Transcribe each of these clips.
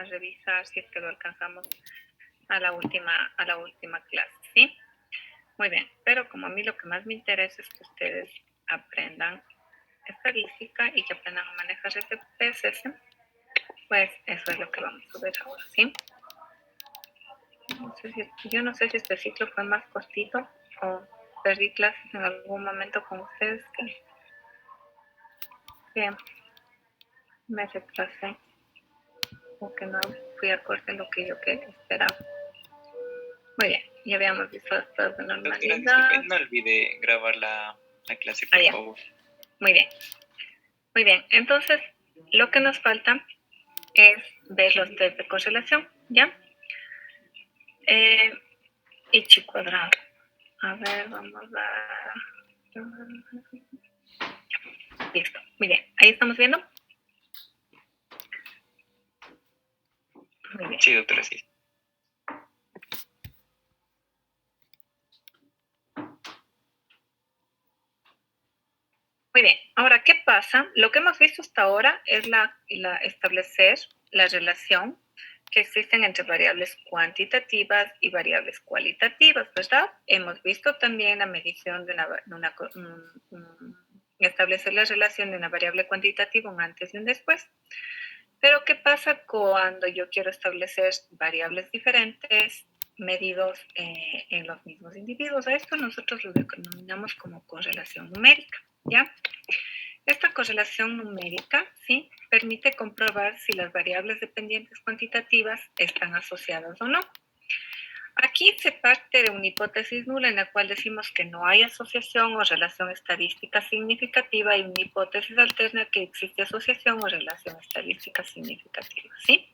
a revisar si es que lo alcanzamos a la última clase, ¿sí? Muy bien, pero como a mí lo que más me interesa es que ustedes aprendan estadística y que aprendan a manejar SPSS, pues eso es lo que vamos a ver ahora, ¿sí? Yo no sé si este ciclo fue más cortito o perdí clases en algún momento con ustedes que me retrasé o que no fui acorde a lo que yo esperaba. Muy bien, ya habíamos visto las pruebas de normalidad. No olvide grabar la clase, por favor. Muy bien. Muy bien, entonces lo que nos falta es ver los test de correlación, ¿ya? Y chi cuadrado. A ver, vamos a... Listo, muy bien. Ahí estamos viendo. Muy bien. Sí, doctora, sí. Muy bien, ahora, ¿qué pasa? Lo que hemos visto hasta ahora es establecer la relación que existen entre variables cuantitativas y variables cualitativas, ¿verdad? Hemos visto también la medición de establecer la relación de una variable cuantitativa, un antes y un después. Pero ¿qué pasa cuando yo quiero establecer variables diferentes medidos en los mismos individuos? A esto nosotros lo denominamos como correlación numérica, ¿ya? Esta correlación numérica, ¿sí?, permite comprobar si las variables dependientes cuantitativas están asociadas o no. Aquí se parte de una hipótesis nula en la cual decimos que no hay asociación o relación estadística significativa y una hipótesis alterna que existe asociación o relación estadística significativa, ¿sí?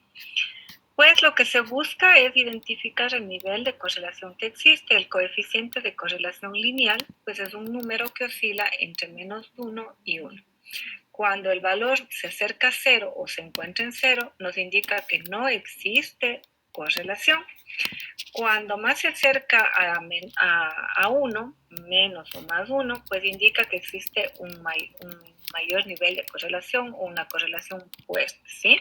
Pues lo que se busca es identificar el nivel de correlación que existe. El coeficiente de correlación lineal, pues es un número que oscila entre -1 y 1. Cuando el valor se acerca a 0 o se encuentra en 0, nos indica que no existe correlación. Cuando más se acerca a 1, menos o más 1, pues indica que existe un mayor nivel de correlación o una correlación puesta, ¿sí?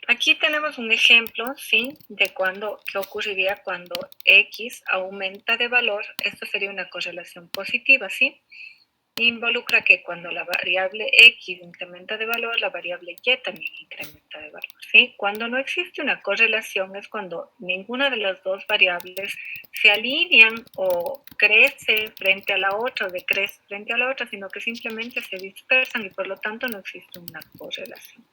Aquí tenemos un ejemplo, ¿sí?, de qué ocurriría cuando X aumenta de valor. Esto sería una correlación positiva, ¿sí? Involucra que cuando la variable X incrementa de valor, la variable Y también incrementa de valor, ¿sí? Cuando no existe una correlación es cuando ninguna de las dos variables se alinean o crece frente a la otra, decrece frente a la otra, sino que simplemente se dispersan y por lo tanto no existe una correlación.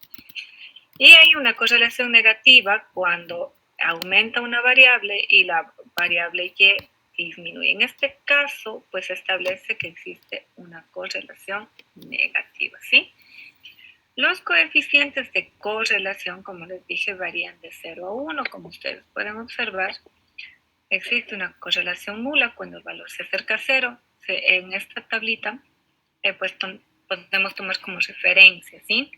Y hay una correlación negativa cuando aumenta una variable y la variable Y disminuye. En este caso, pues se establece que existe una correlación negativa, ¿sí? Los coeficientes de correlación, como les dije, varían de 0 a 1, como ustedes pueden observar. Existe una correlación nula cuando el valor se acerca a 0. En esta tablita, pues podemos tomar como referencia, ¿sí?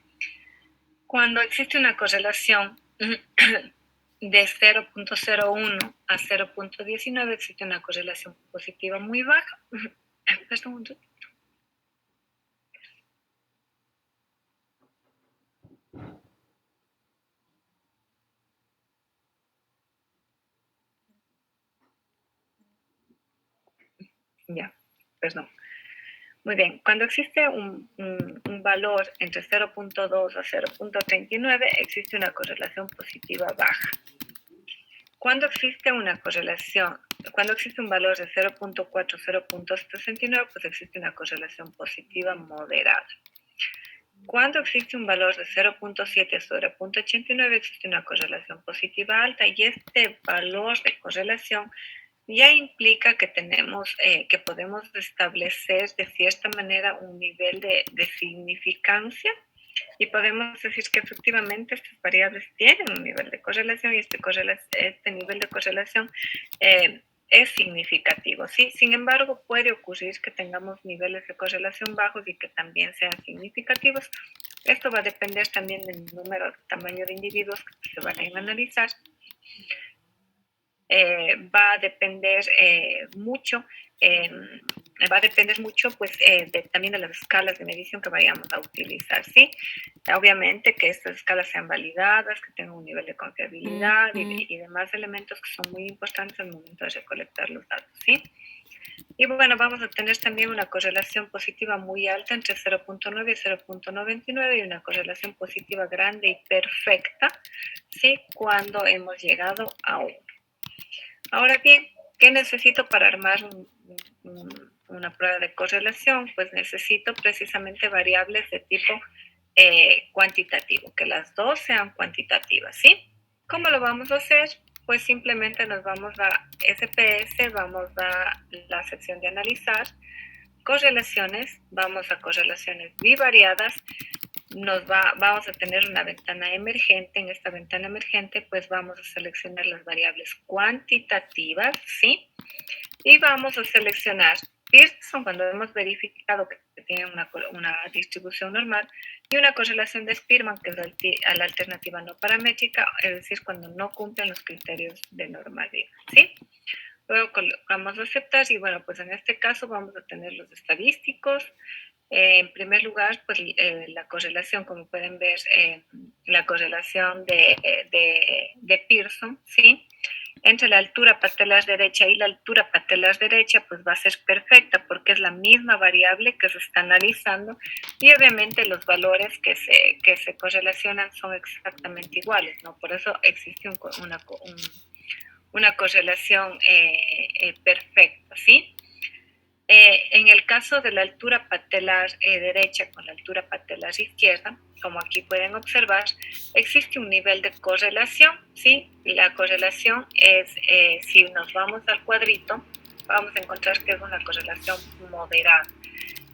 Cuando existe una correlación de 0.01 a 0.19, existe una correlación positiva muy baja. Perdón. Ya, perdón. Muy bien, cuando existe un valor entre 0.2 a 0.39, existe una correlación positiva baja. Cuando existe un valor de 0.4 a 0.69, pues existe una correlación positiva moderada. Cuando existe un valor de 0.7 a 0.89, existe una correlación positiva alta, y este valor de correlación ya implica que que podemos establecer de cierta manera un nivel de significancia, y podemos decir que efectivamente estas variables tienen un nivel de correlación y este nivel de correlación es significativo, ¿sí? Sin embargo, puede ocurrir que tengamos niveles de correlación bajos y que también sean significativos. Esto va a depender también del tamaño de individuos que se van a analizar. Va a depender mucho va a depender mucho pues, también de las escalas de medición que vayamos a utilizar, ¿sí? Obviamente que estas escalas sean validadas, que tengan un nivel de confiabilidad y demás elementos que son muy importantes al momento de recolectar los datos, ¿sí? Y bueno, vamos a tener también una correlación positiva muy alta entre 0.9 y 0.99 y una correlación positiva grande y perfecta, ¿sí? Cuando hemos llegado a 1. Ahora bien, ¿qué necesito para armar una prueba de correlación? Pues necesito precisamente variables de tipo cuantitativo, que las dos sean cuantitativas, ¿sí? ¿Cómo lo vamos a hacer? Pues simplemente nos vamos a SPS, vamos a la sección de analizar, correlaciones, vamos a correlaciones bivariadas, vamos a tener una ventana emergente. En esta ventana emergente pues vamos a seleccionar las variables cuantitativas, ¿sí? Y vamos a seleccionar Pearson cuando hemos verificado que tiene una distribución normal y una correlación de Spearman que es a la alternativa no paramétrica, es decir, cuando no cumplen los criterios de normalidad, ¿sí? Luego colocamos aceptar y bueno, pues en este caso vamos a tener los estadísticos. En primer lugar, pues la correlación, como pueden ver, la correlación de Pearson, ¿sí? Entre la altura patelar derecha y la altura patelar derecha, pues va a ser perfecta porque es la misma variable que se está analizando y obviamente los valores que se correlacionan son exactamente iguales, ¿no? Por eso existe una correlación perfecta, ¿sí? En el caso de la altura patelar derecha con la altura patelar izquierda, como aquí pueden observar, existe un nivel de correlación, ¿sí? La correlación es, si nos vamos al cuadrito, vamos a encontrar que es una correlación moderada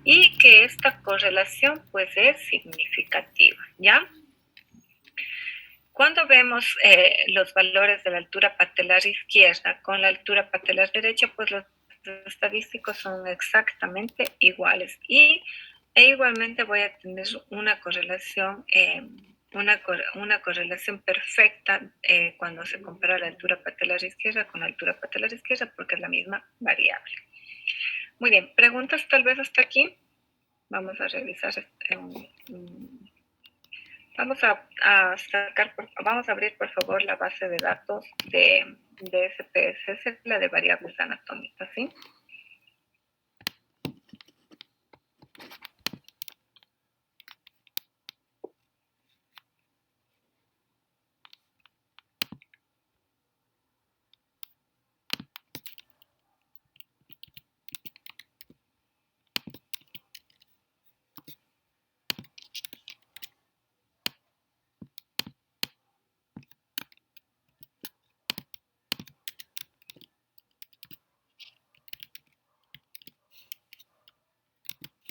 y que esta correlación pues es significativa, ¿ya? Cuando vemos los valores de la altura patelar izquierda con la altura patelar derecha, pues los estadísticos son exactamente iguales e igualmente voy a tener una correlación perfecta cuando se compara la altura patelar izquierda con la altura patelar izquierda porque es la misma variable. Muy bien, preguntas tal vez hasta aquí. Vamos a revisar vamos a abrir por favor la base de datos de SPSS, la de variables anatómicas, ¿sí?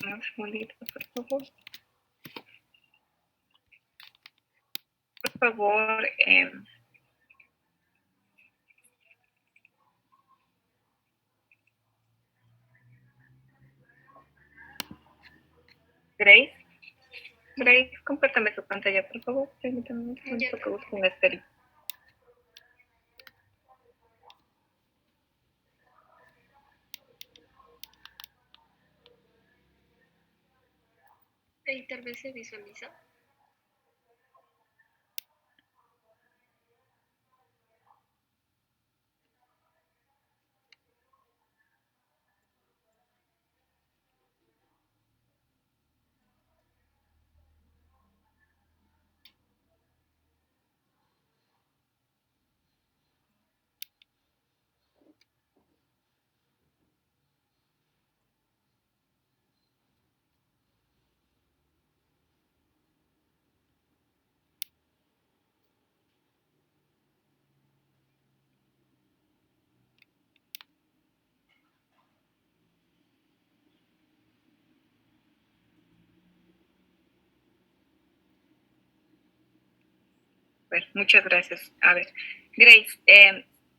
Un segundito, por favor. Por favor, Grace. Grace, compártame su pantalla, por favor. Permítame un segundo que busque un estéreo. Ahí tal vez se visualiza. Bueno, muchas gracias. A ver, Grace,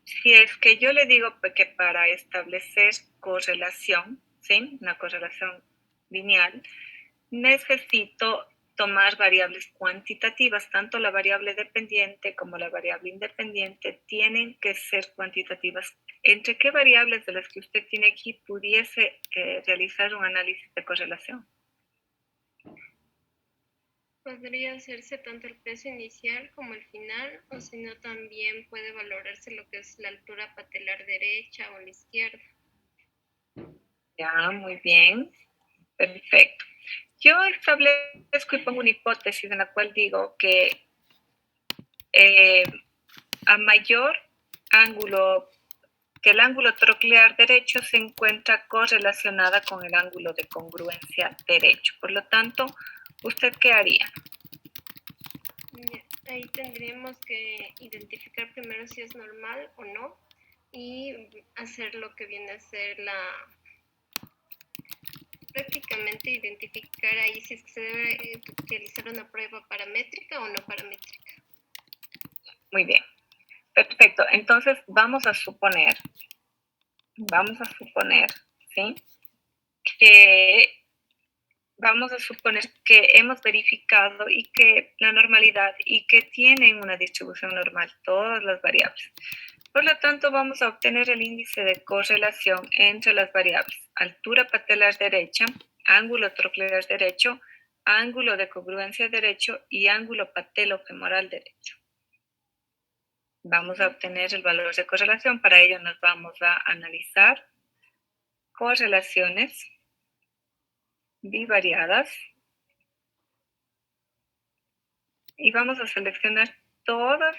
si es que yo le digo que para establecer correlación, ¿sí? Una correlación lineal, necesito tomar variables cuantitativas, tanto la variable dependiente como la variable independiente tienen que ser cuantitativas. ¿Entre qué variables de las que usted tiene aquí pudiese realizar un análisis de correlación? Podría hacerse tanto el peso inicial como el final, o si no también puede valorarse lo que es la altura patelar derecha o la izquierda. Ya, muy bien. Perfecto. Yo establezco y pongo una hipótesis en la cual digo que a mayor ángulo, que el ángulo troclear derecho se encuentra correlacionada con el ángulo de congruencia derecho. Por lo tanto, ¿usted qué haría? Ahí tendríamos que identificar primero si es normal o no y hacer lo que viene a ser prácticamente identificar ahí si es que se debe realizar una prueba paramétrica o no paramétrica. Muy bien. Perfecto. Entonces vamos a suponer, ¿sí? Vamos a suponer que hemos verificado y que la normalidad y que tienen una distribución normal todas las variables. Por lo tanto, vamos a obtener el índice de correlación entre las variables altura patelar derecha, ángulo troclear derecho, ángulo de congruencia derecho y ángulo patelofemoral derecho. Vamos a obtener el valor de correlación. Para ello nos vamos a analizar correlaciones bivariadas y vamos a seleccionar todas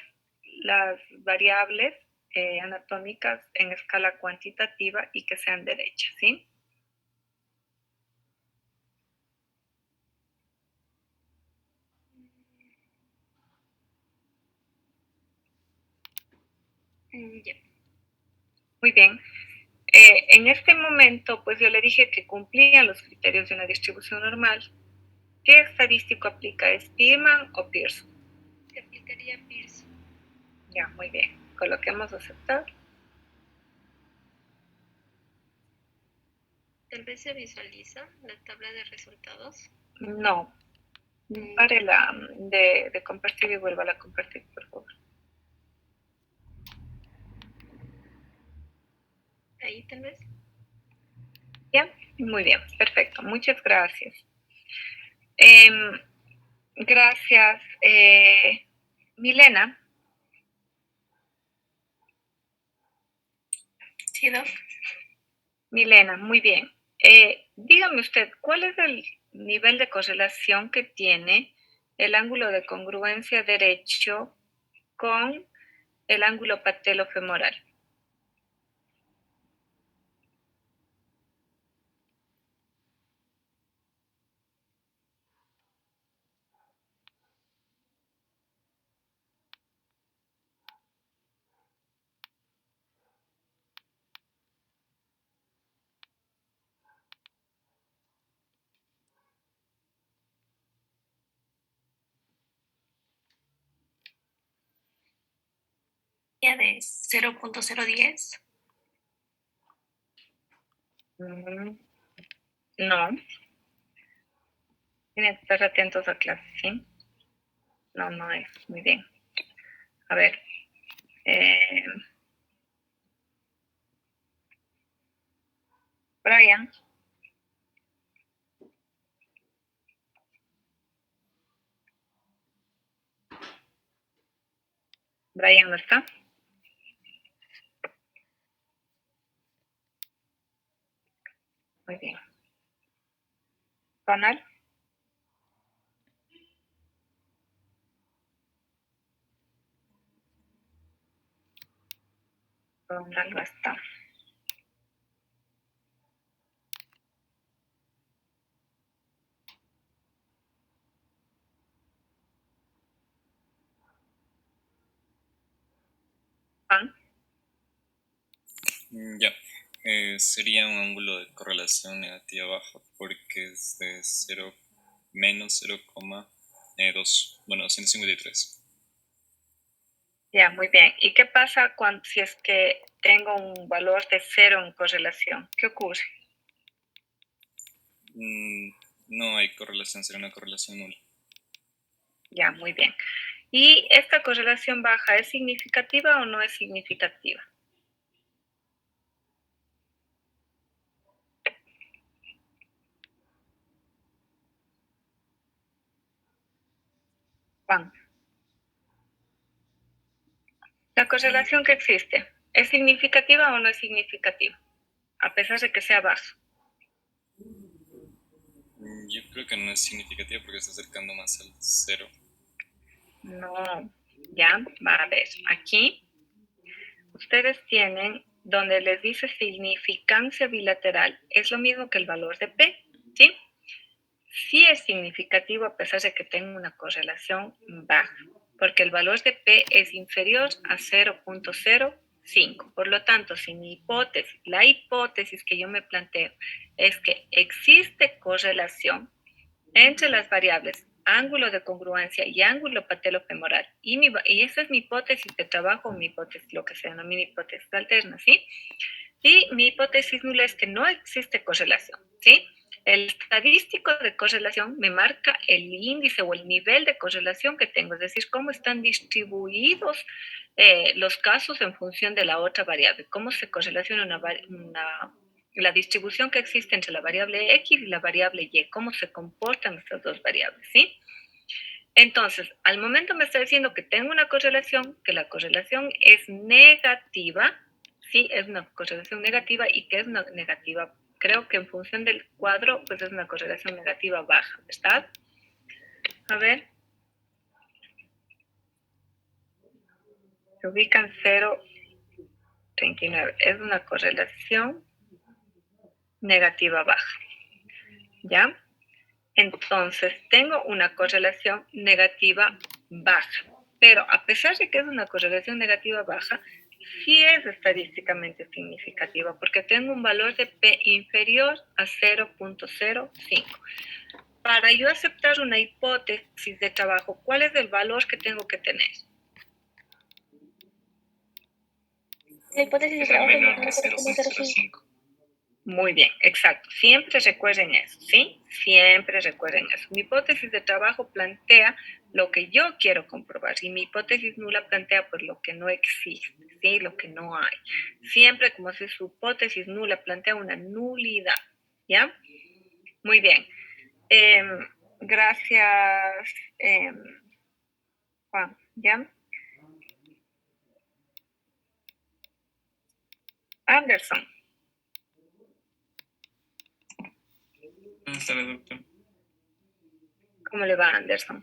las variables anatómicas en escala cuantitativa y que sean derechas, ¿sí? Ya. Muy bien. En este momento, pues yo le dije que cumplían los criterios de una distribución normal. ¿Qué estadístico aplica? ¿Es Spearman o Pearson? Se aplicaría Pearson. Ya, muy bien. Coloquemos aceptar. Tal vez se visualiza la tabla de resultados. No. Pare de compartir y vuelva a compartir, por favor. Ahí tal vez. ¿Ya? Muy bien, perfecto. Muchas gracias. Gracias. Milena. Sí, Doc. Milena, muy bien. Dígame usted, ¿cuál es el nivel de correlación que tiene el ángulo de congruencia derecho con el ángulo patelofemoral? De 0.010. No. Tienen que estar atentos a clase, ¿sí? No, no es. Muy bien. A ver. Brian. Brian no está. Muy bien. Ronald. Ronald no está. Juan. Ya. Sería un ángulo de correlación negativa baja porque es de 0 menos 0,2, bueno, 153. Ya, muy bien. ¿Y qué pasa cuando si es que tengo un valor de 0 en correlación? ¿Qué ocurre? No hay correlación, sería una correlación nula. Ya, muy bien. ¿Y esta correlación baja es significativa o no es significativa? Juan, ¿la correlación que existe es significativa o no es significativa? A pesar de que sea baja. Yo creo que no es significativa porque está acercando más al cero. No, ya, va a ver. Aquí ustedes tienen donde les dice significancia bilateral. Es lo mismo que el valor de P, ¿sí? Sí es significativo a pesar de que tenga una correlación baja, porque el valor de P es inferior a 0.05. Por lo tanto, si mi hipótesis, la hipótesis que yo me planteo es que existe correlación entre las variables ángulo de congruencia y ángulo patelofemoral, y esa es mi hipótesis de trabajo, mi hipótesis, lo que se denomina hipótesis alterna, ¿sí? Y mi hipótesis nula es que no existe correlación, ¿sí? El estadístico de correlación me marca el índice o el nivel de correlación que tengo, es decir, cómo están distribuidos los casos en función de la otra variable, cómo se correlaciona la distribución que existe entre la variable X y la variable Y, cómo se comportan estas dos variables, ¿sí? Entonces, al momento me está diciendo que tengo una correlación, que la correlación es negativa, sí, es una correlación negativa y que es una negativa, creo que en función del cuadro, pues es una correlación negativa baja, ¿verdad? A ver, se ubican 0,39, es una correlación negativa baja, ¿ya? Entonces, tengo una correlación negativa baja, pero a pesar de que es una correlación negativa baja, sí es estadísticamente significativa porque tengo un valor de P inferior a 0.05. Para yo aceptar una hipótesis de trabajo, ¿cuál es el valor que tengo que tener? La hipótesis de trabajo es menor que menor que 0.05. Muy bien, exacto. Siempre recuerden eso, ¿sí? Siempre recuerden eso. Mi hipótesis de trabajo plantea lo que yo quiero comprobar y mi hipótesis nula plantea pues lo que no existe, ¿sí? Lo que no hay. Siempre como si su hipótesis nula plantea una nulidad, ¿ya? Muy bien. Gracias, Juan, ¿ya? Anderson, Buenas tardes, doctor. ¿cómo le va, Anderson?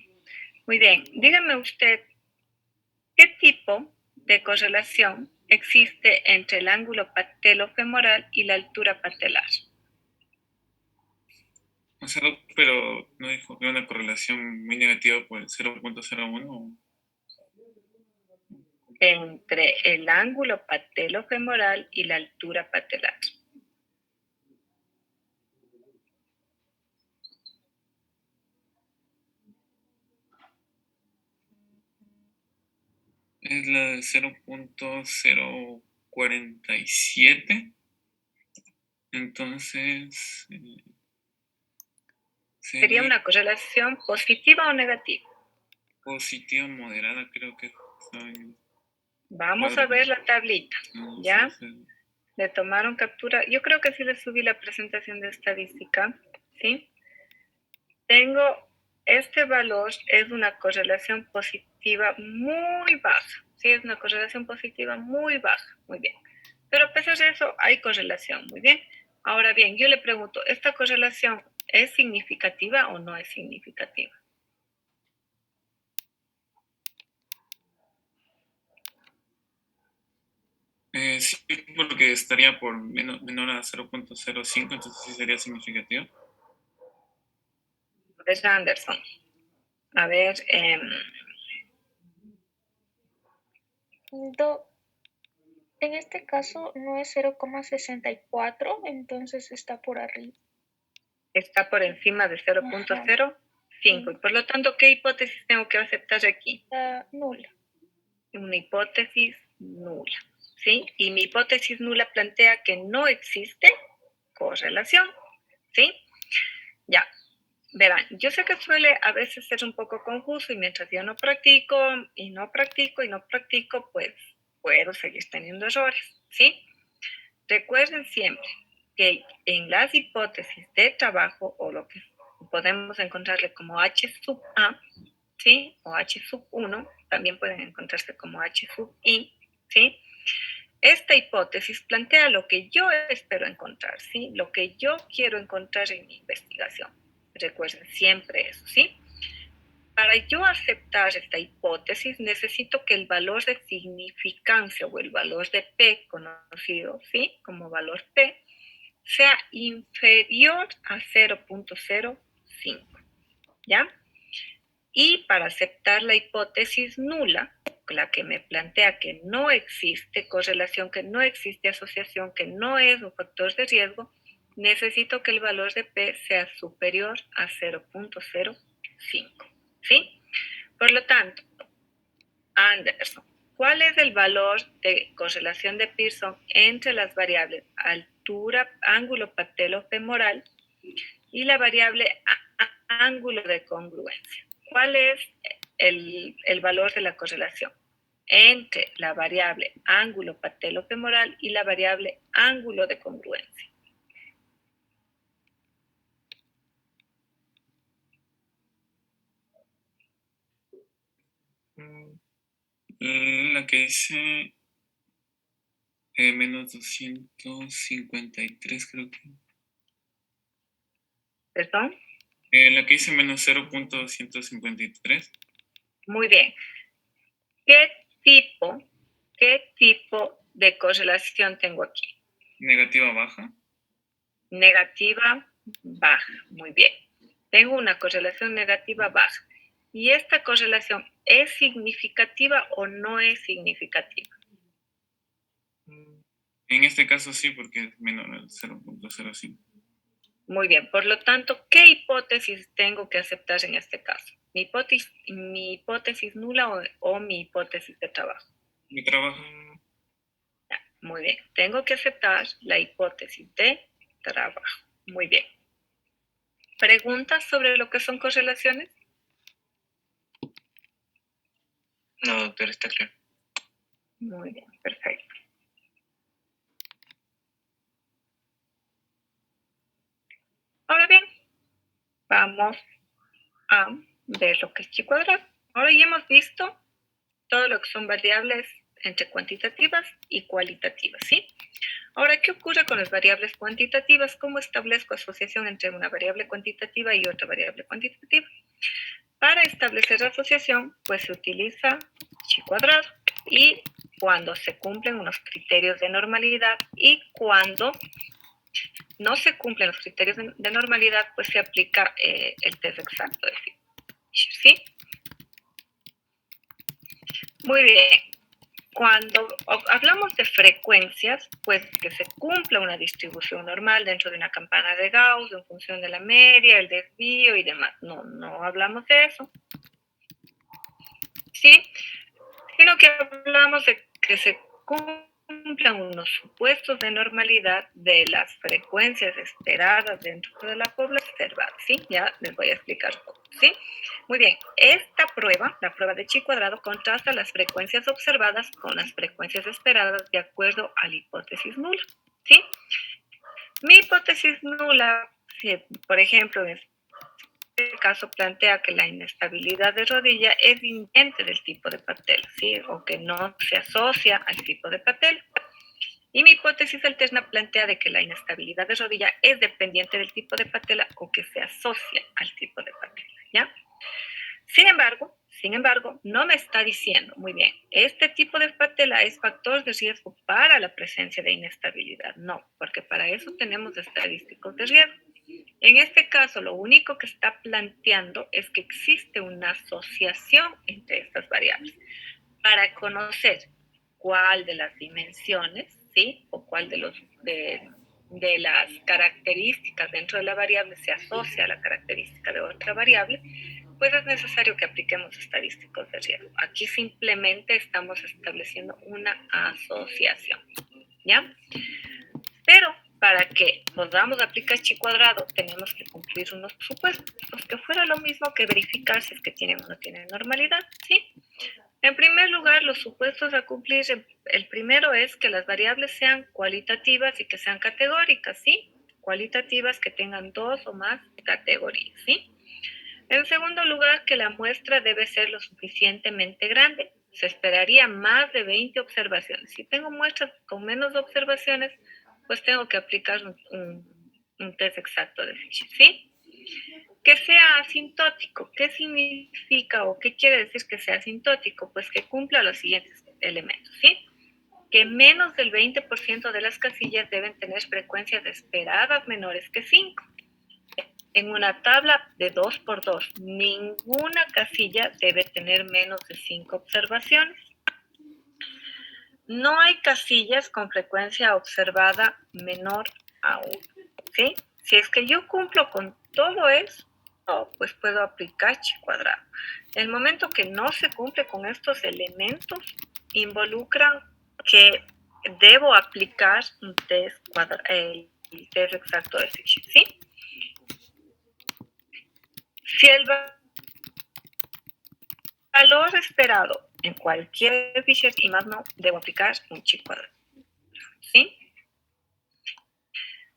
Muy bien, dígame usted, ¿qué tipo de correlación existe entre el ángulo patelofemoral y la altura patelar? O sea, pero no dijo que una correlación muy negativa por el 0.01. Entre el ángulo patelofemoral y la altura patelar. Es la de 0.047. Entonces, ¿Sería una correlación positiva o negativa? positiva moderada, creo que son. Vamos a ver la tablita, No, ¿ya? sí. Le tomaron captura. Yo creo que sí les subí la presentación de estadística, ¿sí? Tengo este valor, es una correlación positiva muy baja, ¿sí? Es una correlación positiva muy baja, muy bien. Pero a pesar de eso, hay correlación, muy bien. Ahora bien, yo le pregunto, ¿esta correlación es significativa o no es significativa? Sí, porque estaría por menor a 0.05, entonces sí sería significativo. Es Anderson. A ver, En este caso no es 0,64, entonces está por arriba. está por encima de 0.05 y por lo tanto, ¿qué hipótesis tengo que aceptar aquí? Nula. Una hipótesis nula, ¿sí? Y mi hipótesis nula plantea que no existe correlación, ¿sí? Ya. Verán, yo sé que suele a veces ser un poco confuso y mientras yo no practico y no practico y no practico, pues puedo seguir teniendo errores, ¿sí? Recuerden siempre que en las hipótesis de trabajo o lo que podemos encontrarle como H sub A, ¿sí? O H sub 1, también pueden encontrarse como H sub I, ¿sí? Esta hipótesis plantea lo que yo espero encontrar, ¿sí? Lo que yo quiero encontrar en mi investigación. Recuerden siempre eso, ¿sí? Para yo aceptar esta hipótesis, necesito que el valor de significancia o el valor de P, conocido, ¿sí? Como valor P, sea inferior a 0.05, ¿ya? Y para aceptar la hipótesis nula, la que me plantea que no existe correlación, que no existe asociación, que no es un factor de riesgo, necesito que el valor de P sea superior a 0.05, ¿sí? Por lo tanto, Anderson, ¿cuál es el valor de correlación de Pearson entre las variables altura, ángulo patelofemoral y la variable ángulo de congruencia? ¿Cuál es el valor de la correlación entre la variable ángulo patelofemoral y la variable ángulo de congruencia? La que dice menos 253, creo que. ¿Perdón? La que dice menos 0.253. Muy bien. ¿Qué tipo de correlación tengo aquí? Negativa baja. Negativa baja. Muy bien. Tengo una correlación negativa baja. ¿Y esta correlación es significativa o no es significativa? En este caso sí, porque es menor al 0.05. Muy bien. Por lo tanto, ¿qué hipótesis tengo que aceptar en este caso? ¿Mi hipótesis nula o mi hipótesis de trabajo? Mi trabajo. Muy bien. Tengo que aceptar la hipótesis de trabajo. Muy bien. ¿Preguntas sobre lo que son correlaciones? No, doctor, está claro. Muy bien, perfecto. Ahora bien, vamos a ver lo que es chi cuadrado. Ahora ya hemos visto todo lo que son variables entre cuantitativas y cualitativas, ¿sí? Ahora, ¿qué ocurre con las variables cuantitativas? ¿Cómo establezco asociación entre una variable cuantitativa y otra variable cuantitativa? Para establecer asociación, pues se utiliza chi cuadrado y cuando se cumplen unos criterios de normalidad y cuando no se cumplen los criterios de normalidad, pues se aplica el test exacto de Fisher, ¿sí? Muy bien. Cuando hablamos de frecuencias, pues que se cumpla una distribución normal dentro de una campana de Gauss en función de la media, el desvío y demás. No hablamos de eso, ¿sí? Sino que hablamos de que se cumplan unos supuestos de normalidad de las frecuencias esperadas dentro de la población observada, ¿sí? Ya les voy a explicar un poco, ¿sí? Muy bien, esta prueba, la prueba de chi cuadrado, contrasta las frecuencias observadas con las frecuencias esperadas de acuerdo a la hipótesis nula, ¿sí? Mi hipótesis nula, por ejemplo, en este caso plantea que la inestabilidad de rodilla es inherente del tipo de patela, ¿sí? O que no se asocia al tipo de patela. Y mi hipótesis alterna plantea de que la inestabilidad de rodilla es dependiente del tipo de patela o que se asocia al tipo de patela, ¿ya? Sin embargo, no me está diciendo, muy bien, este tipo de patela es factor de riesgo para la presencia de inestabilidad. No, porque para eso tenemos estadísticos de riesgo. En este caso, lo único que está planteando es que existe una asociación entre estas variables. Para conocer cuál de las dimensiones, ¿sí? O cuál de las características dentro de la variable se asocia a la característica de otra variable, pues es necesario que apliquemos estadísticos de riesgo. Aquí simplemente estamos estableciendo una asociación, ¿ya? Pero para que podamos aplicar chi cuadrado, tenemos que cumplir unos supuestos, que fuera lo mismo que verificar si es que tienen o no tienen normalidad, ¿sí? En primer lugar, los supuestos a cumplir, el primero es que las variables sean cualitativas y que sean categóricas, ¿sí? Cualitativas que tengan 2 o más categorías, ¿sí? En segundo lugar, que la muestra debe ser lo suficientemente grande. Se esperaría más de 20 observaciones. Si tengo muestras con menos observaciones, pues tengo que aplicar un test exacto de Fisher, ¿sí? Que sea asintótico. ¿Qué significa o qué quiere decir que sea asintótico? Pues que cumpla los siguientes elementos, ¿sí? Que menos del 20% de las casillas deben tener frecuencias esperadas menores que 5. En una tabla de 2 por 2, ninguna casilla debe tener menos de 5 observaciones. No hay casillas con frecuencia observada menor a 1, ¿sí? Si es que yo cumplo con todo eso, pues puedo aplicar chi cuadrado. El momento que no se cumple con estos elementos, involucran que debo aplicar un test el test exacto de Fisher, ¿sí? Si el valor esperado en cualquier Fisher y más no, debo aplicar un chi cuadrado, ¿sí?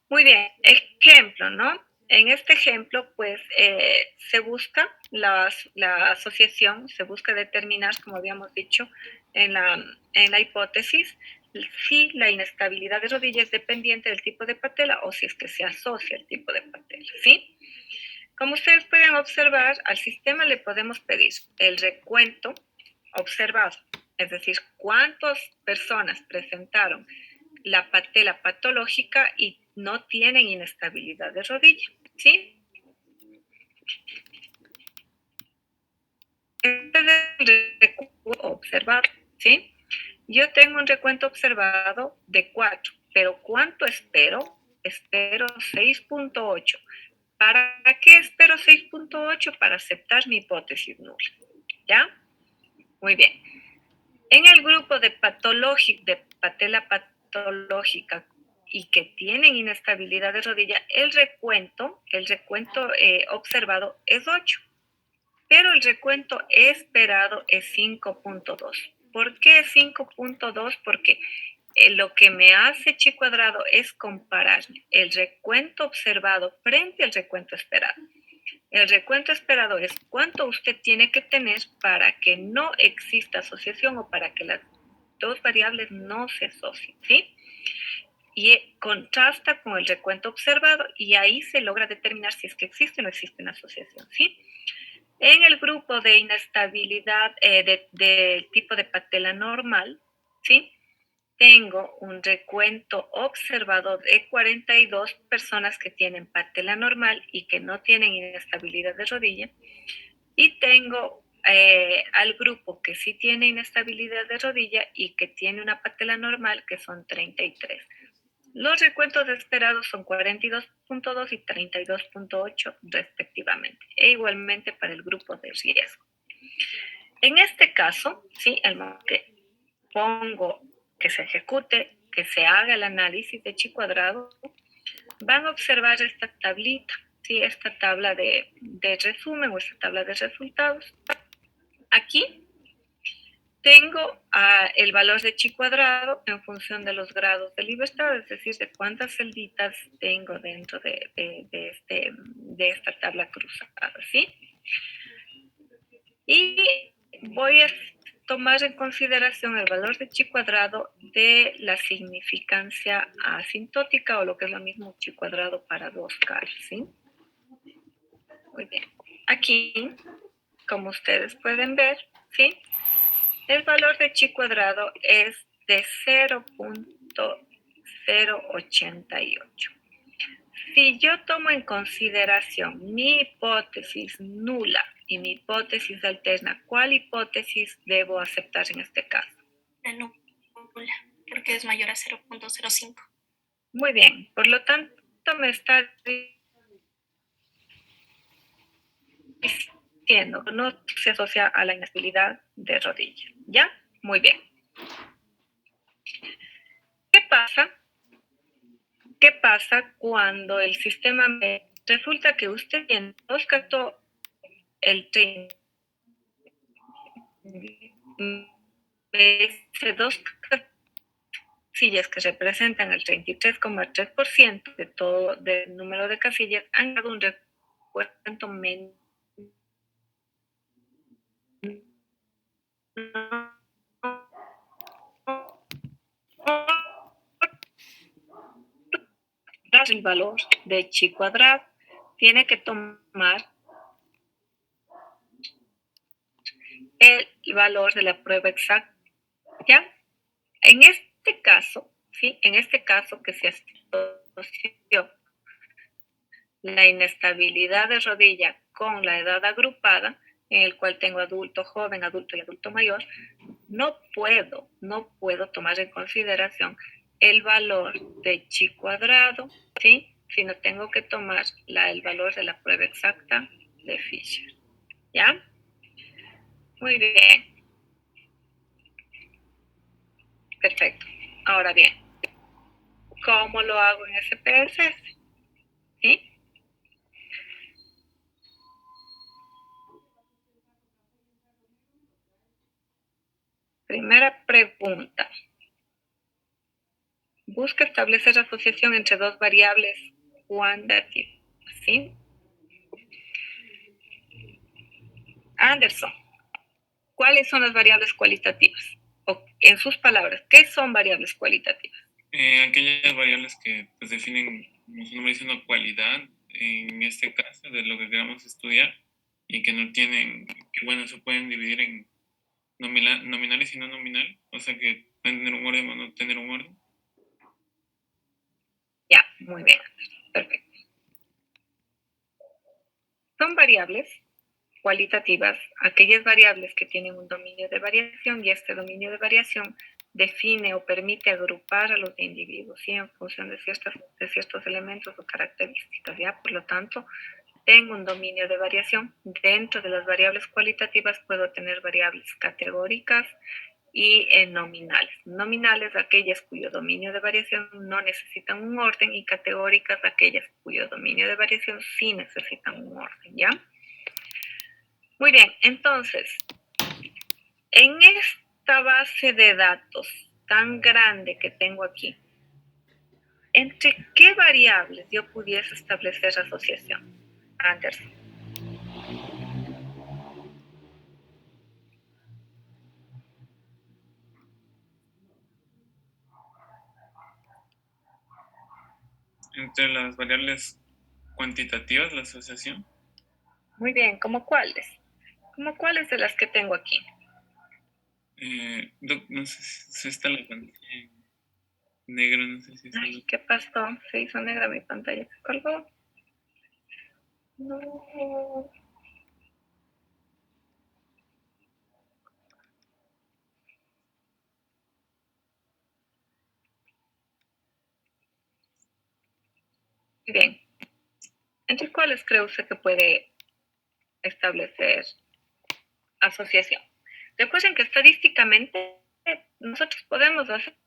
Muy bien, ejemplo, ¿no? En este ejemplo, pues, se busca la asociación, se busca determinar, como habíamos dicho, en la hipótesis, si la inestabilidad de rodilla es dependiente del tipo de patela o si es que se asocia el tipo de patela, ¿sí? Como ustedes pueden observar, al sistema le podemos pedir el recuento observado, es decir, cuántas personas presentaron la patela patológica y no tienen inestabilidad de rodilla, ¿sí? Este es el recuento observado, ¿sí? Yo tengo un recuento observado de 4, pero ¿cuánto espero? Espero 6.8. ¿Para qué espero 6.8? Para aceptar mi hipótesis nula, ¿ya? Muy bien. En el grupo de patela patológica y que tienen inestabilidad de rodilla, el recuento observado es 8, pero el recuento esperado es 5.2. ¿Por qué 5.2? Porque lo que me hace chi cuadrado es comparar el recuento observado frente al recuento esperado. El recuento esperado es cuánto usted tiene que tener para que no exista asociación o para que las dos variables no se asocien, ¿sí? Y contrasta con el recuento observado y ahí se logra determinar si es que existe o no existe una asociación, ¿sí? En el grupo de inestabilidad de tipo de patela normal, ¿sí? Tengo un recuento observado de 42 personas que tienen patela normal y que no tienen inestabilidad de rodilla. Y tengo al grupo que sí tiene inestabilidad de rodilla y que tiene una patela normal, que son 33. Los recuentos esperados son 42.2 y 32.8 respectivamente, e igualmente para el grupo de riesgo. En este caso, ¿sí? El momento que pongo que se ejecute, que se haga el análisis de chi cuadrado, van a observar esta tablita, ¿sí? Esta tabla de resumen o esta tabla de resultados. Aquí tengo el valor de chi cuadrado en función de los grados de libertad, es decir, de cuántas celditas tengo dentro de esta tabla cruzada, ¿sí? Y voy a tomar en consideración el valor de chi cuadrado de la significancia asintótica o lo que es lo mismo chi cuadrado para dos caras, ¿sí? Muy bien. Aquí, como ustedes pueden ver, ¿sí? El valor de chi cuadrado es de 0.088. Si yo tomo en consideración mi hipótesis nula y mi hipótesis alterna, ¿cuál hipótesis debo aceptar en este caso? La nula, porque es mayor a 0.05. Muy bien, por lo tanto me está diciendo no se asocia a la inestabilidad de rodilla, ¿ya? Muy bien. ¿Qué pasa? ¿qué pasa cuando el sistema resulta que usted tiene dos casos, el 30, dos casillas que representan el 33,3% de todo del número de casillas han dado un recuento menos el valor de chi cuadrado, tiene que tomar el valor de la prueba exacta, ¿ya? En este caso, ¿sí? En este caso que se asoció la inestabilidad de rodilla con la edad agrupada, en el cual tengo adulto joven, adulto y adulto mayor, no puedo tomar en consideración el valor de chi cuadrado, ¿sí? Sino tengo que tomar el valor de la prueba exacta de Fisher, ¿ya? Muy bien. Perfecto. Ahora bien, ¿cómo lo hago en SPSS? ¿Sí? Primera pregunta. Busca establecer asociación entre dos variables cuantitativas, ¿sí? Anderson, ¿cuáles son las variables cualitativas? O, en sus palabras, ¿qué son variables cualitativas? Aquellas variables que pues, definen, como su nombre dice, una cualidad, en este caso, de lo que queramos estudiar, y que no tienen, que bueno, se pueden dividir en nominales y no nominal, o sea que pueden tener un orden o no tener un orden. Ya, muy bien, perfecto. Son variables cualitativas, aquellas variables que tienen un dominio de variación, y este dominio de variación define o permite agrupar a los individuos, ¿sí? En función de ciertos elementos o características, ¿ya? Por lo tanto, tengo un dominio de variación. Dentro de las variables cualitativas puedo tener variables categóricas y nominales. Nominales, aquellas cuyo dominio de variación no necesitan un orden, y categóricas, aquellas cuyo dominio de variación sí necesitan un orden, ¿ya? Muy bien, entonces, en esta base de datos tan grande que tengo aquí, ¿entre qué variables yo pudiese establecer asociación? Anderson. Entre las variables cuantitativas, la asociación. Muy bien, ¿cómo cuáles? ¿Cómo cuáles de las que tengo aquí? No sé si está la pantalla en negro, no sé si está. Ay, ¿qué pasó? Se hizo negra mi pantalla. ¿Se colgó? No. Muy bien. ¿Entre cuáles cree usted que puede establecer asociación? Recuerden que estadísticamente nosotros podemos hacer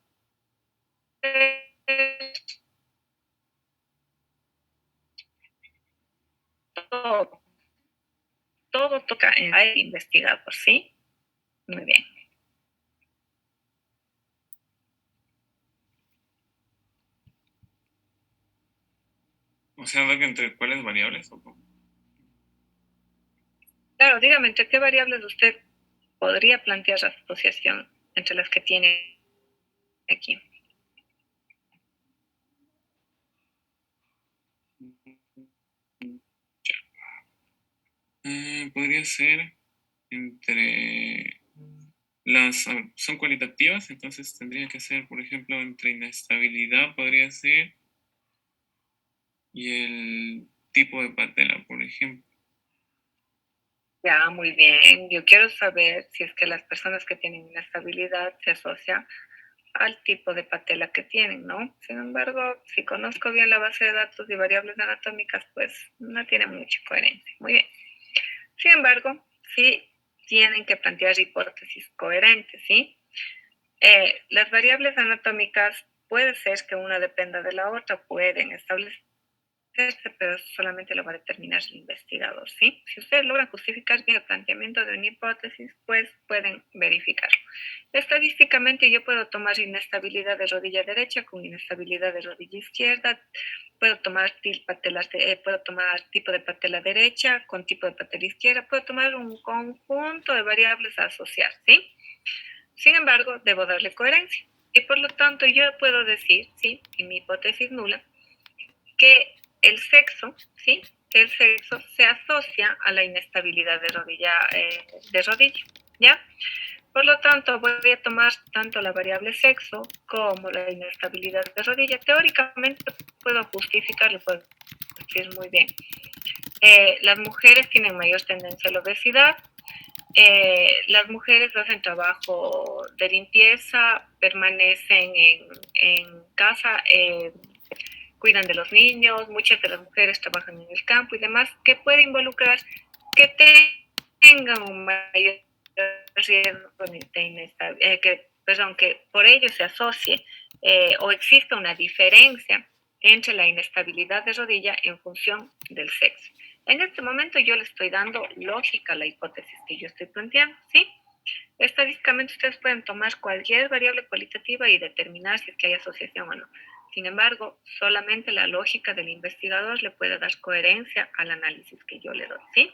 todo. Todo toca en el investigador, ¿sí? Muy bien. O sea, ¿no que entre cuáles variables o cómo? Claro, dígame, ¿entre qué variables usted podría plantear asociación entre las que tiene aquí? Podría ser entre son cualitativas, entonces tendría que ser, por ejemplo, entre inestabilidad podría ser y el tipo de patela, por ejemplo. Ya, muy bien. Yo quiero saber si es que las personas que tienen inestabilidad se asocian al tipo de patela que tienen, ¿no? Sin embargo, si conozco bien la base de datos y variables anatómicas, pues no tiene mucha coherencia. Muy bien. Sin embargo, sí tienen que plantear hipótesis coherentes, ¿sí? Las variables anatómicas puede ser que una dependa de la otra, pueden establecerse, pero solamente lo va a determinar el investigador, ¿sí? Si ustedes logran justificar bien el planteamiento de una hipótesis, pues pueden verificarlo. Estadísticamente yo puedo tomar inestabilidad de rodilla derecha con inestabilidad de rodilla izquierda, puedo tomar tipo de patela derecha con tipo de patela izquierda, puedo tomar un conjunto de variables a asociar, ¿sí? Sin embargo, debo darle coherencia. Y por lo tanto, yo puedo decir, ¿sí?, en mi hipótesis nula, que el sexo, ¿sí?, que el sexo se asocia a la inestabilidad de rodilla, ¿ya? Por lo tanto, voy a tomar tanto la variable sexo como la inestabilidad de rodilla. Teóricamente puedo justificarlo, puedo decir muy bien. Las mujeres tienen mayor tendencia a la obesidad. Las mujeres hacen trabajo de limpieza, permanecen en casa, cuidan de los niños, muchas de las mujeres trabajan en el campo y demás, que puede involucrar que tengan un mayor riesgo de inestabilidad, que por ello se asocie o exista una diferencia entre la inestabilidad de rodilla en función del sexo. En este momento yo le estoy dando lógica a la hipótesis que yo estoy planteando, ¿sí? Estadísticamente ustedes pueden tomar cualquier variable cualitativa y determinar si es que hay asociación o no. Sin embargo, solamente la lógica del investigador le puede dar coherencia al análisis que yo le doy, ¿sí?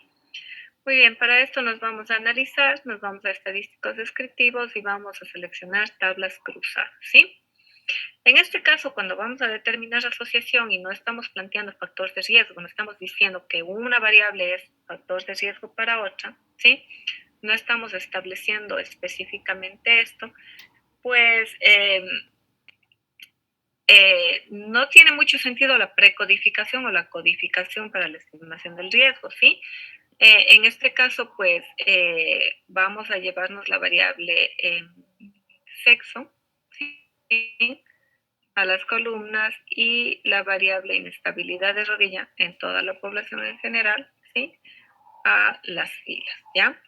Muy bien, para esto nos vamos a analizar, nos vamos a estadísticos descriptivos y vamos a seleccionar tablas cruzadas, ¿sí? En este caso, cuando vamos a determinar asociación y no estamos planteando factores de riesgo, no estamos diciendo que una variable es factor de riesgo para otra, ¿sí? No estamos estableciendo específicamente esto, pues no tiene mucho sentido la precodificación o la codificación para la estimación del riesgo, ¿sí? En este caso, pues vamos a llevarnos la variable sexo, ¿sí?, a las columnas y la variable inestabilidad de rodilla en toda la población en general, ¿sí?, a las filas, ¿ya?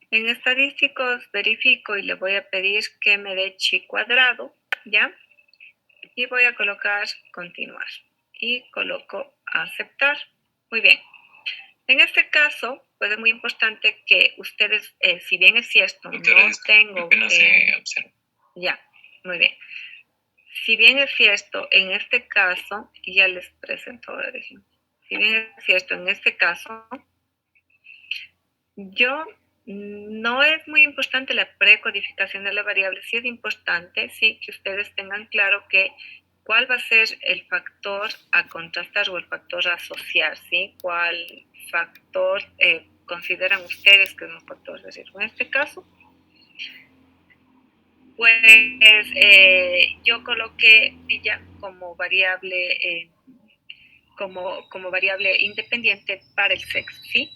En estadísticos verifico y le voy a pedir que me dé chi cuadrado, ¿ya? Y voy a colocar continuar y coloco aceptar. Muy bien. En este caso, pues es muy importante que ustedes, si bien es cierto, Doctora, no tengo... que no se observa. Ya, muy bien. Si bien es cierto, en este caso, y ya les presento ahora el ejemplo. Si bien es cierto, en este caso, no es muy importante la precodificación de la variable. Sí es importante, sí, que ustedes tengan claro que cuál va a ser el factor a contrastar o el factor a asociar, ¿sí? ¿Cuál factor consideran ustedes que es un factor de riesgo? En este caso, pues yo coloqué ya como variable, como variable independiente para el sexo, ¿sí?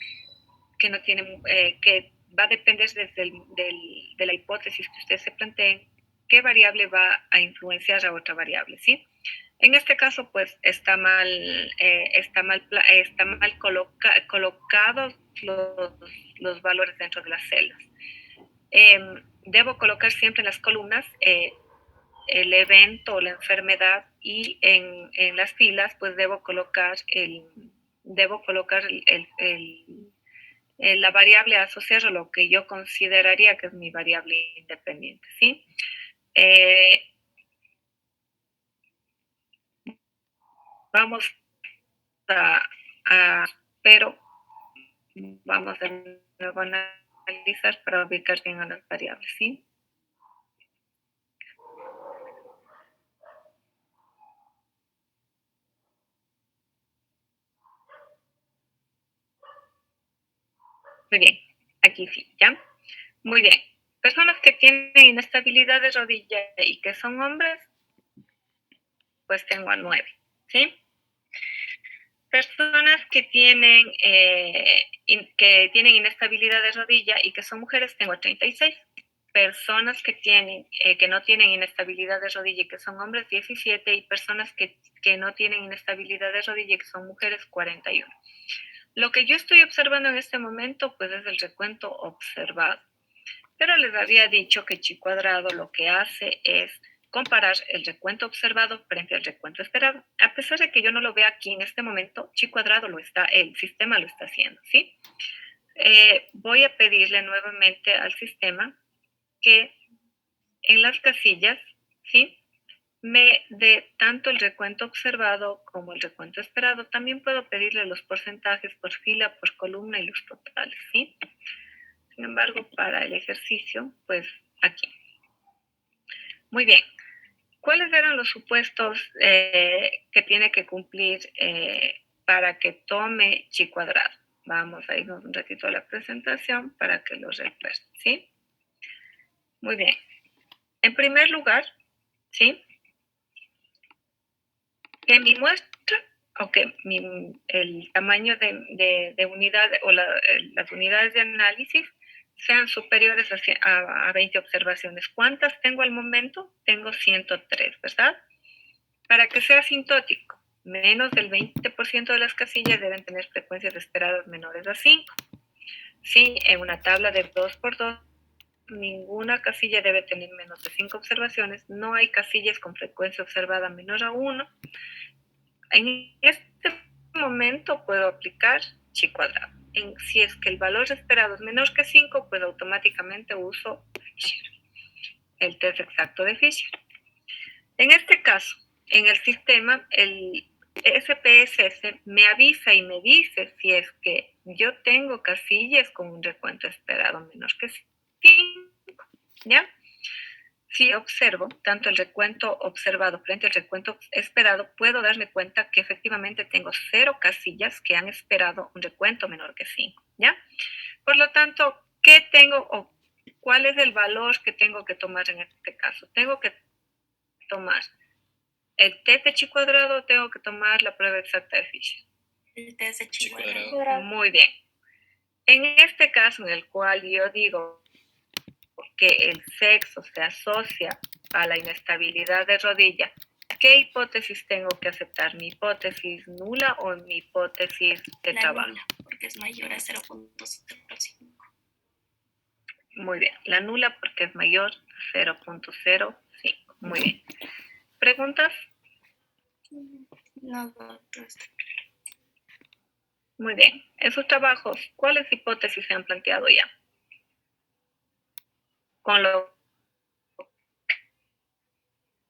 Que no tiene, que va a depender de la hipótesis que ustedes se planteen, qué variable va a influenciar a otra variable, ¿sí? En este caso, pues está mal colocados los valores dentro de las celdas. Debo colocar siempre en las columnas el evento o la enfermedad y en las filas, pues debo colocar la variable a asociar a lo que yo consideraría que es mi variable independiente, ¿sí? Vamos pero vamos de nuevo a analizar para ubicar bien a las variables, ¿sí? Muy bien, aquí sí, ¿ya? Muy bien. Personas que tienen inestabilidad de rodilla y que son hombres, pues tengo a 9, ¿sí? Personas que tienen inestabilidad de rodilla y que son mujeres, tengo a 36. Personas que no tienen inestabilidad de rodilla y que son hombres, 17. Y personas que no tienen inestabilidad de rodilla y que son mujeres, 41. Lo que yo estoy observando en este momento, pues es el recuento observado. Pero les había dicho que chi cuadrado lo que hace es comparar el recuento observado frente al recuento esperado. A pesar de que yo no lo vea aquí en este momento, chi cuadrado el sistema lo está haciendo, ¿sí? Voy a pedirle nuevamente al sistema que en las casillas, ¿sí?, me dé tanto el recuento observado como el recuento esperado. También puedo pedirle los porcentajes por fila, por columna y los totales, ¿sí? Sin embargo, para el ejercicio, pues aquí. Muy bien. ¿Cuáles eran los supuestos que tiene que cumplir para que tome chi cuadrado? Vamos a irnos un ratito a la presentación para que lo recuerden, ¿sí? Muy bien. En primer lugar, ¿sí?, que mi muestra o que el tamaño de unidad o las unidades de análisis sean superiores a 20 observaciones. ¿Cuántas tengo al momento? Tengo 103, ¿verdad? Para que sea asintótico, menos del 20% de las casillas deben tener frecuencias esperadas menores a 5. Sí, en una tabla de 2x2, ninguna casilla debe tener menos de 5 observaciones. No hay casillas con frecuencia observada menor a 1. En este momento puedo aplicar chi cuadrado. Si es que el valor esperado es menor que 5, pues automáticamente uso Fisher, el test exacto de Fisher. En este caso, en el sistema, el SPSS me avisa y me dice si es que yo tengo casillas con un recuento esperado menor que 5, ¿ya? Si observo tanto el recuento observado frente al recuento esperado, puedo darme cuenta que efectivamente tengo 0 casillas que han esperado un recuento menor que 5, ¿ya? Por lo tanto, ¿qué tengo o cuál es el valor que tengo que tomar en este caso? Tengo que tomar el test de chi cuadrado o tengo que tomar la prueba exacta de Fisher. El test de chi Chi cuadrado. cuadrado. Muy bien. En este caso en el cual yo digo que el sexo se asocia a la inestabilidad de rodilla, ¿qué hipótesis tengo que aceptar? ¿Mi hipótesis nula o mi hipótesis de La trabajo? nula, porque es mayor a 0.05. Muy bien. La nula porque es mayor a 0.05. Muy bien. ¿Preguntas? No, doctor, está Muy bien. En sus trabajos, ¿cuáles hipótesis se han planteado ya? Con lo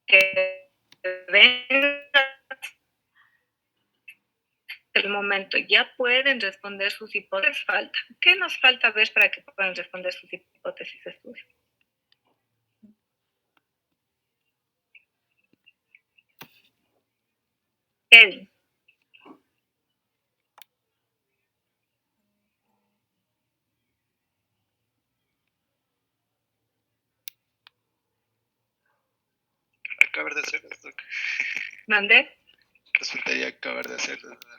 que ven el momento, ¿ya pueden responder sus hipótesis? Falta. ¿Qué nos falta ver para que puedan responder sus hipótesis de estudio? Kevin. Acabar de hacerlo, Doc. ¿Mandé? Resultaría acabar de hacerlo, nada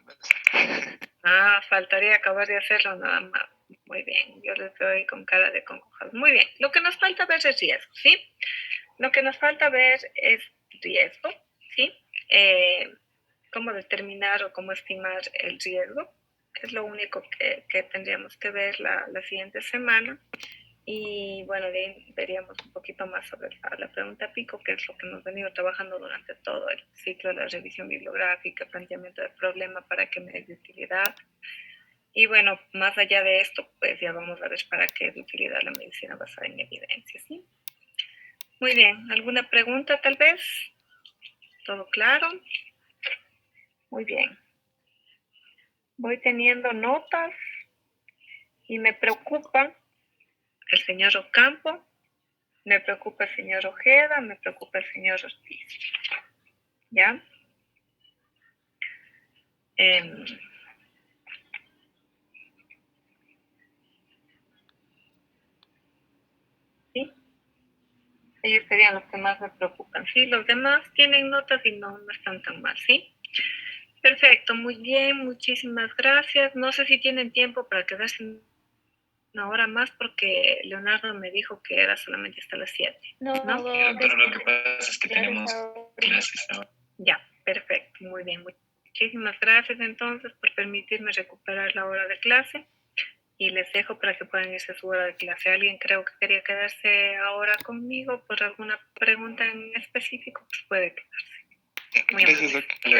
más. Faltaría acabar de hacerlo nada más. Muy bien, yo les doy con cara de congojados. Muy bien, lo que nos falta ver es riesgo, ¿sí? Lo que nos falta ver es riesgo, ¿sí? Cómo determinar o cómo estimar el riesgo. Es lo único que tendríamos que ver la siguiente semana. Y bueno, de ahí veríamos un poquito más sobre la pregunta pico, que es lo que hemos venido trabajando durante todo el ciclo de la revisión bibliográfica, planteamiento de problema para que me dé de utilidad. Y bueno, más allá de esto, pues ya vamos a ver para qué es de utilidad la medicina basada en evidencia, ¿sí? Muy bien, ¿alguna pregunta tal vez? ¿Todo claro? Muy bien. Voy teniendo notas y me preocupa el señor Ocampo, me preocupa el señor Ojeda, me preocupa el señor Ortiz. ¿Ya? ¿Sí? Ellos serían los que más me preocupan. Sí, los demás tienen notas y no están tan mal, ¿sí? Perfecto, muy bien, muchísimas gracias. No sé si tienen tiempo para quedarse una hora más porque Leonardo me dijo que era solamente hasta las 7. No, ¿No? Sí, doctora, lo que pasa es que claro, tenemos ahora. clases ahora. Ya, perfecto, muy bien. Muchísimas gracias entonces por permitirme recuperar la hora de clase. y les dejo para que puedan irse a su hora de clase. Alguien creo que quería quedarse ahora conmigo por alguna pregunta en específico, pues puede quedarse. Muy Gracias, amable. doctor.